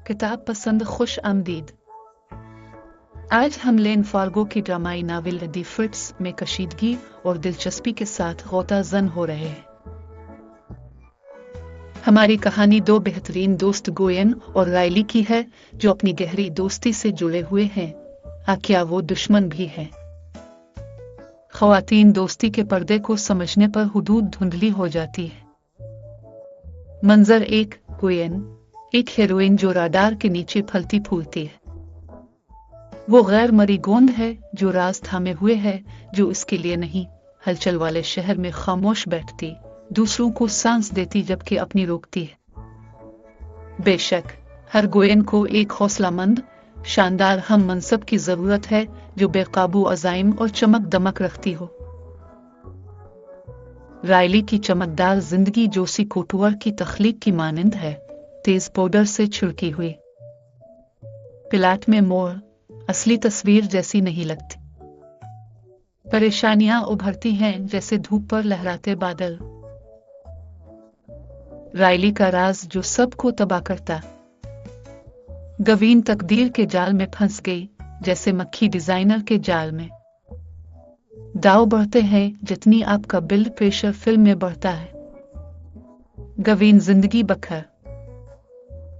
किताब पसंद खुश आमदीद। आज हम लेन फार्गो की ड्रामाई नावल दी फ्रिट्स में कशीदगी और दिलचस्पी के साथ गोताज़न हो रहे हैं। हमारी कहानी दो बेहतरीन दोस्त गोयन और रायली की है जो अपनी गहरी दोस्ती से जुड़े हुए हैं। क्या वो दुश्मन भी हैं? ख़वातीन दोस्ती के पर्दे को समझने पर हुदूद धुंधली हो जाती है। मंजर एक, गोयन एक हीरोइन जो राडार के नीचे फलती फूलती है। वो गैर मरी गोंद है जो राज थामे हुए है, जो इसके लिए नहीं, हलचल वाले शहर में खामोश बैठती, दूसरों को सांस देती जबकि अपनी रोकती है। बेशक हर गोयन को एक हौसलामंद, शानदार हम मनसब की जरूरत है जो बेकाबू अज़ाइम और चमक दमक रखती हो। रायली की चमकदार जिंदगी जोशी कोटुअर की तख्लीक की मानंद है, तेज पाउडर से छिड़की हुई। प्लाट में मोर असली तस्वीर जैसी नहीं लगती। परेशानियां उभरती हैं जैसे धूप पर लहराते बादल। रायली का राज जो सबको तबाह करता। गवीन तकदीर के जाल में फंस गई जैसे मक्खी डिजाइनर के जाल में। दाव बढ़ते हैं जितनी आपका ब्लड प्रेशर फिल्म में बढ़ता है। गवीन जिंदगी बखर।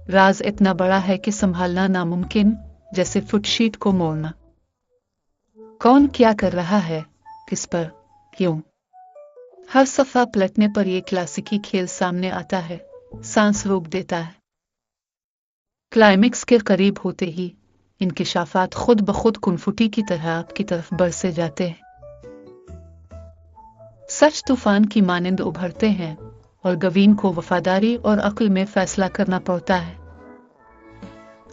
राज इतना बड़ा है कि संभालना नामुमकिन, जैसे फुटशीट को मोड़ना। कौन क्या कर रहा है, किस पर, क्यों? हर सफा पलटने पर यह क्लासिकी खेल सामने आता है, सांस रोक देता है। क्लाइमेक्स के करीब होते ही इंकिशाफात खुद ब खुद कुनफुटी की तरह आपकी तरफ बरसे जाते हैं। सच तूफान की मानंद उभरते हैं और गवीन को वफादारी और अक्ल में फैसला करना पड़ता है।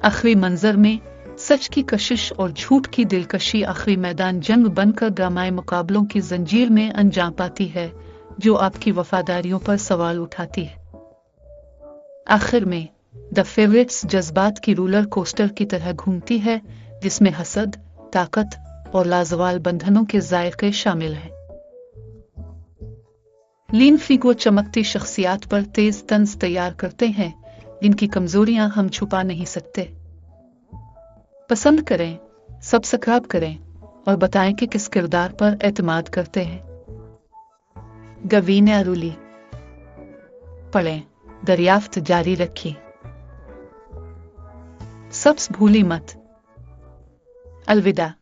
आखिरी मंजर में सच की कशिश और झूठ की दिलकशी आखिरी मैदान जंग बनकर ड्रामाई मुकाबलों की जंजीर में अंजाम पाती है, जो आपकी वफादारियों पर सवाल उठाती है। आखिर में द फेवरेट्स जज्बात की रूलर कोस्टर की तरह घूमती है, जिसमें हसद, ताकत और लाजवाल बंधनों के जायके शामिल हैं। लीन फिगो चमकती शख्सियात पर तेज तंज तैयार करते हैं, जिनकी कमजोरियां हम छुपा नहीं सकते। पसंद करें, सब्सक्राइब करें और बताएं कि किस किरदार पर एतमाद करते हैं। गवीन अरूली। पढ़ें, दरियाफ्त जारी रखी। सब्स भूली मत। अलविदा।